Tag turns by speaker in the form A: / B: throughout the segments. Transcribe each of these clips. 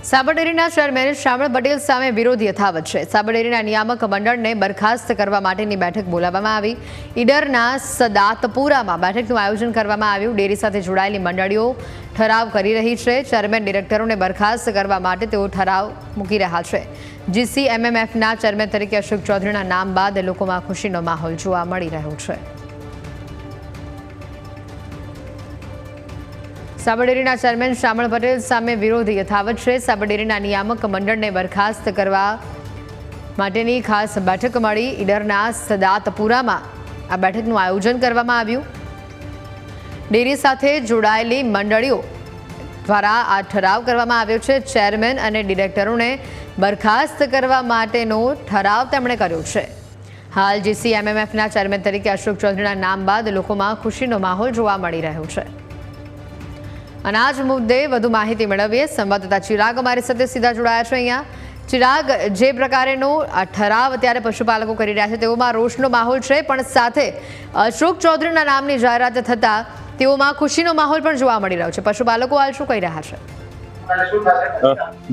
A: સાબરડેરીના chairman શ્યામળ Patel સામે વિરોધ યથાવત છે। સાબરડેરીના નિયામક મંડળને બરખાસ્ત કરવા માટેની બેઠક બોલાવવામાં આવી। ઈડરના સદાતપુરામાં બેઠકનું આયોજન કરવામાં આવ્યું। ડેરી સાથે જોડાયેલી મંડળીઓ ઠરાવ કરી રહી છે। ચેરમેન ડિરેક્ટરોને બરખાસ્ત કરવા માટે તેઓ ઠરાવ મૂકી રહ્યા છે। GCMMFના ચેરમેન તરીકે અશોક ચૌધરીના નામ બાદ લોકોમાં ખુશીનો માહોલ જોવા મળી રહ્યો છે। સાબરડેરીના ચેરમેન શ્યામળ પટેલ સામે વિરોધ યથાવત છે। સાબરડેરીના નિયામક મંડળને બરખાસ્ત કરવા માટેની ખાસ બેઠક મળી। ઈડરના સદાતપુરામાં આ બેઠકનું આયોજન કરવામાં આવ્યું। ડેરી સાથે જોડાયેલી મંડળીઓ દ્વારા આ ઠરાવ કરવામાં આવ્યો છે। ચેરમેન અને ડિરેક્ટરોને બરખાસ્ત કરવા માટેનો ઠરાવ તેમણે કર્યો છે। હાલ GCMMFના ચેરમેન તરીકે અશોક ચૌધરીના નામ બાદ લોકોમાં ખુશીનો માહોલ જોવા મળી રહ્યો છે। અનાજ મુદ્દે વધુ માહિતી મેળવીએ। સંવાદદાતા ચિરાગ અમારી સાથે સીધા જોડાયા છે। અહીંયા ચિરાગ, જે પ્રકારેનો આ ઠરાવ અત્યારે પશુપાલકો કરી રહ્યા છે તેઓમાં રોષનો માહોલ છે, પણ સાથે અશોક ચૌધરીના નામની જાહેરાત થતા તેઓમાં ખુશીનો માહોલ પણ જોવા મળી રહ્યો છે। પશુપાલકો હાલ શું કહી રહ્યા છે?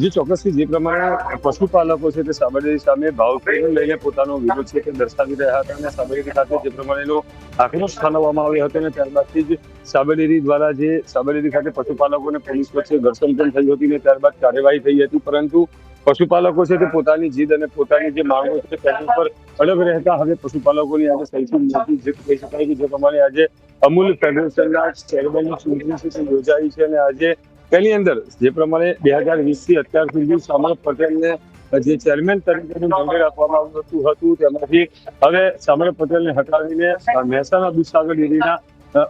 B: જે ચોક્કસથી જે પ્રમાણે પશુપાલકો છે તે સાબરડેરી સામે ભાવફેરને લઈને પોતાનો વિરોધ છે તે દર્શાવી રહ્યા હતા અને સાબરડેરી ખાતે જે પ્રમાણેનો આક્રોશ ઠાલવવામાં આવ્યો હતો અને ત્યારબાદથી જ સાબરડેરી દ્વારા જે સાબરડેરી ખાતે પશુપાલકો અને પોલીસ વચ્ચે ઘર્ષણ પણ થઈ હતી અને ત્યારબાદ કાર્યવાહી થઈ હતી, પરંતુ પશુપાલકો છે તે પોતાની જીદ અને પોતાની જે માંગો છે તેની ઉપર અડગ રહેતા હવે પશુપાલકોની આજે સૌથી મોટી જીત કહી શકાય કે જે પ્રમાણે આજે અમૂલ ફેડરેશનના ચેરમેનની ચૂંટણી છે તે યોજાઈ છે અને આજે તેની અંદર જે પ્રમાણે 2020થી અત્યાર સુધી શ્યામળ પટેલને જે ચેરમેન તરીકેનું મંડળ આપવામાં આવ્યું હતું તેમાંથી હવે શ્યામળ પટેલને હટાવીને મહેસાણા દૂધસાગર ડેરીના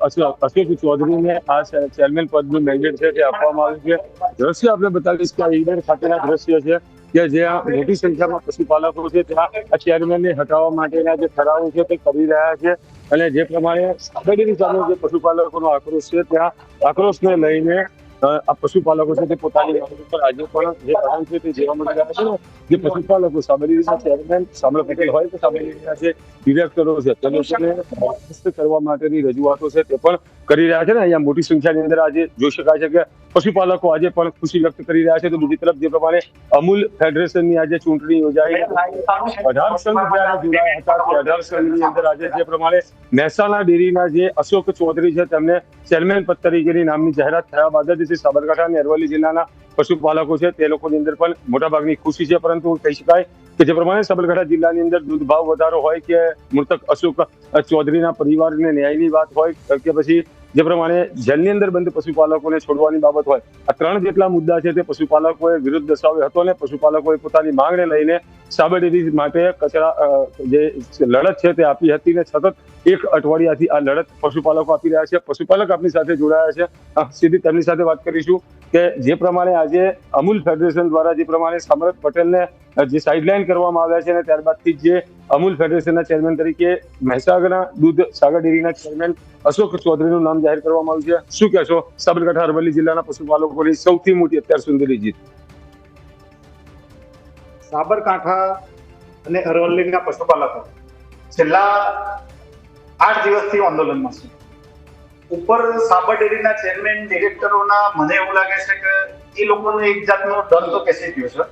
B: અશોક ચૌધરીને આ ચેરમેન પદનું મેન્ડેટ છે તે આપવામાં આવ્યું છે। દ્રશ્ય આપણે બતાવીશ કે આ ઈડર ખાતેના દ્રશ્ય છે કે જ્યાં મોટી સંખ્યામાં પશુપાલકો છે ત્યાં આ ચેરમેનને હટાવવા માટેના જે ઠરાવો છે તે કરી રહ્યા છે અને જે પ્રમાણે સાબરડેરી સામે જે પશુપાલકોનો આક્રોશ છે ત્યાં આક્રોશને લઈને આ પશુપાલકો છે તે પોતાની માંગ પર આજે પણ જે કારણ છે તે જોવા મળી રહ્યા છે ને જે પશુપાલકો સાબરડેરીના ચેરમેન શ્યામળ પટેલ હોય કે સાબરડેરીના જે ડિરેક્ટરો છે તે લોકોને બરખાસ્ત કરવા માટેની રજૂઆતો છે તે પણ કરી રહ્યા છે ને અહીંયા મોટી સંખ્યાની અંદર આજે જોઈ શકાય છે કે પશુપાલકો આજે પણ ખુશી વ્યક્ત કરી રહ્યા છે। તો બીજી તરફ જે પ્રમાણે અમૂલ ફેડરેશનની આજે ચૂંટણી યોજાઈ 18 સંઘ જ્યારે જોડાયા હતા તે 18 સંઘની અંદર આજે જે પ્રમાણે મહેસાણા ડેરીના જે અશોક ચૌધરી છે તેમને ચેરમેન પદ તરીકેની નામની જાહેરાત થયા બાદ જ સાબરકાંઠા અને અરવલ્લી જિલ્લાના પશુપાલકો છે તે લોકોની અંદર પણ મોટાભાગની ખુશી છે, પરંતુ કહી શકાય કે જે પ્રમાણે સાબરકાંઠા જિલ્લાની અંદર દૂધ ભાવ વધારો હોય કે મૃતક અશોક ચૌધરીના પરિવારને ન્યાયની વાત હોય કે પછી જે પ્રમાણે જેલની અંદર બંધ પશુપાલકોને છોડવાની બાબત હોય, આ ત્રણ જેટલા મુદ્દા છે તે પશુપાલકોએ વિરોધ દર્શાવ્યો હતો અને પશુપાલકોએ પોતાની માંગને લઈને સાબરડેરી માટે જે લડત છે તે આપી હતી ને સતત એક અઠવાડિયાથી આ લડત પશુપાલકો આપી રહ્યા છે। પશુપાલક આપણી સાથે જોડાયા છે, સીધી તેમની સાથે વાત કરીશું કે જે પ્રમાણે આજે અમૂલ ફેડરેશન દ્વારા જે પ્રમાણે શ્યામળ પટેલને જે સાઇડલાઇન કરવામાં આવ્યા છે અને ત્યારબાદથી જે અમૂલ ફેડરેશનના ચેરમેન તરીકે મહેસાગરના દૂધસાગર ડેરીના ચેરમેન અશોક ચૌધરીનું નામ જાહેર કરવામાં આવ્યું છે, શું કહેશો સાબરકાંઠા અરવલ્લી જિલ્લાના પશુપાલકોની સૌથી મોટી અત્યાર સુધીની જીત?
C: સાબરકાંઠા અને અરવલ્લીના પશુપાલકો છેલ્લા 8 દિવસથી આંદોલનમાં છે। ઉપર સાબરડેરીના ચેરમેન ડિરેક્ટરોના મને એવું લાગે છે કે એ લોકોનો એક જાતનો ડર તો બેસી ગયો છે,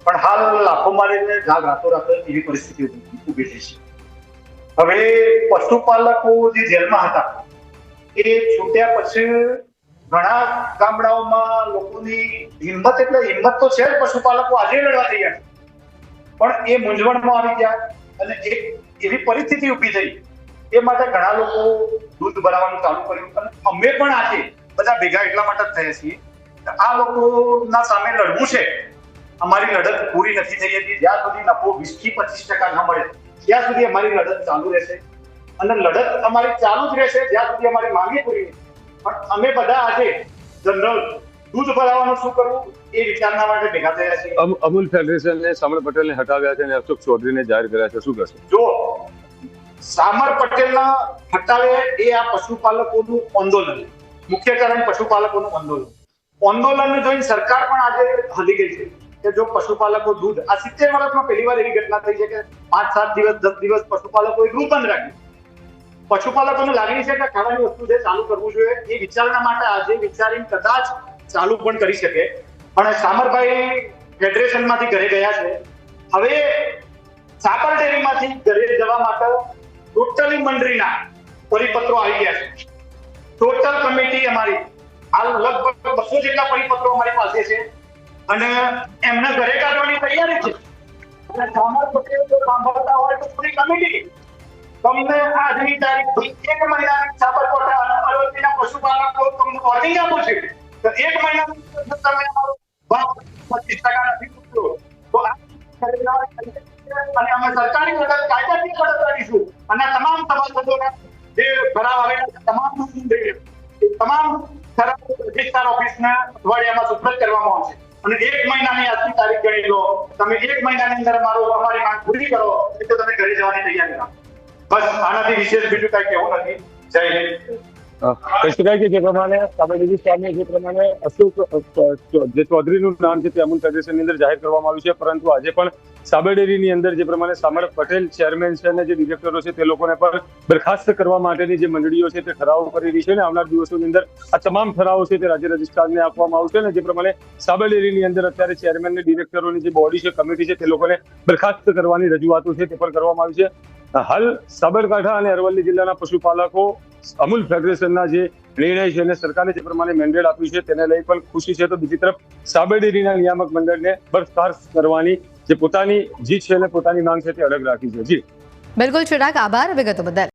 C: પણ હાલ લાખો મારીને જાગ રાતોરાત એવી પરિસ્થિતિ ઊભી થઈ છે। હવે પશુપાલકો જે જેલમાં હતા એ છૂટ્યા પછી ઘણા ગામડાઓમાં લોકોની હિંમત તો છે જ, પશુપાલકો આજે લડવા તૈયાર છે, પણ એ મૂંઝવણમાં આવી ગયા અને એક એવી પરિસ્થિતિ ઊભી થઈ એ માટે ઘણા લોકો દૂધ ભરાવાનું ચાલુ કર્યું અને અમે પણ આજે બધા ભેગા એટલા માટે જ થયા છીએ કે આ લોકોના સામે લડવું છે। અમારી લડત પૂરી નથી થઈ હતી, જ્યાં સુધી નફો 20-25% ન મળે ત્યાં સુધી અમારી લડત ચાલુ રહેશે અને લડત અમારી ચાલુ જ રહેશે જ્યાં સુધી અમારી માંગણી પૂરી નહીં। પણ અમે બધા આજે જનરલ દૂધ ભરાવાનું શું કરવું એ વિચારના માટે ભેગા થયા છીએ।
B: અમૂલ ફેડરેશને શ્યામળ પટેલને હટાવ્યા છે અને અશોક ચૌધરીને જાહેર કર્યા છે, શું કહેશો?
C: જો શ્યામળ પટેલના હટાવે એ આ પશુપાલકોનું આંદોલન, મુખ્ય કારણ પશુપાલકોનું આંદોલન જોઈને સરકાર પણ આજે હલી ગઈ છે કે જો પશુપાલકો દૂધ આ 70 વર્ષમાં પહેલી વાર એવી ઘટના થઈ છે કે 5-7 દિવસ 10 દિવસ પશુપાલકોએ દૂધ બંધ રાખ્યું। પશુપાલકોને લાગણી છે કે ખાવાની વસ્તુ છે ચાલુ કરવું જોઈએ, એ વિચારના માટે આજે વિચારીને કદાચ ચાલુ પણ કરી શકે, પણ સામરભાઈ ફેડરેશનમાંથી ઘરે ગયા છે. હવે સાબર ડેરીમાંથી ઘરે જવા માટે ટોટલી મંડળીના પરિપત્રો આવી ગયા છે. ટોટલ કમિટી અમારી હાલ લગભગ 200 જેટલા પરિપત્રો અમારી પાસે છે અને એમને ઘરે કાઢવાની તૈયારી છે. અને સામર પટેલ જો સાંભળતા હોય તો પૂરી કમિટી તમને આજની તારીખથી 1 મહિનાની સાબરકાંઠા અને અરવલ્લીના પશુપાલકો તમને વોર્નિંગ આપું છું તો 1 મહિનાની અંદર તમે અમારો ભાવ 25% નથી ચૂકવ્યો તો આ અને અમે સરકારી મદદ કાયદાકીય મદદ કરીશું અને તમામ સભાસદોને જે ઠરાવ આવેલા છે તમામ ઠરાવ રજિસ્ટ્રાર ઓફિસને અઠવાડિયામાં સુપ્રત કરવામાં આવશે અને 1 મહિનાની આજની તારીખ ગણી લો. તમે 1 મહિનાની અંદર અમારી માંગ પૂરી કરો તો તમે ઘરે જવાની તૈયારી રાખો. બસ આનાથી વિશેષ બીજું કઈ કહેવું નથી. જય હિન્દ.
B: કહી શકાય કે જે પ્રમાણે સાબરડેરી સામે જે પ્રમાણે અશોક જે ચૌધરીનું નામ છે તે અમૂલ ફેડરેશનની અંદર જાહેર કરવામાં આવ્યું છે, પરંતુ આજે પણ સાબરડેરીની અંદર જે પ્રમાણે સામર પટેલ ચેરમેન છે અને જે ડિરેક્ટરો છે તે લોકોને પણ બરખાસ્ત કરવા માટેની જે મંડળીઓ છે તે ઠરાવો કરી રહી છે અને આવનાર દિવસોની અંદર આ તમામ ઠરાવો છે તે રાજ્ય રજિસ્ટ્રારને આપવામાં આવશે અને જે પ્રમાણે સાબરડેરીની અંદર અત્યારે ચેરમેન અને ડિરેક્ટરોની જે બોડી છે, કમિટી છે, તે લોકોને બરખાસ્ત કરવાની રજૂઆતો છે તે પણ કરવામાં આવી છે. હાલ સાબરકાંઠા અને અરવલ્લી જિલ્લાના પશુપાલકો અમૂલ ફેડરેશનના જે નિર્ણય છે અને સરકારે જે પ્રમાણે મેન્ડેટ આપ્યું છે તેને લઈ પણ ખુશી છે, તો બીજી તરફ સાબરડેરીના નિયામક મંડળને બરખાસ્ત કરવાની જે પોતાની જીત છે અને પોતાની માંગ છે તે અડગ રાખી છે. જી
A: બિલકુલ ચિરાગ, આભાર વિગતો બદલ.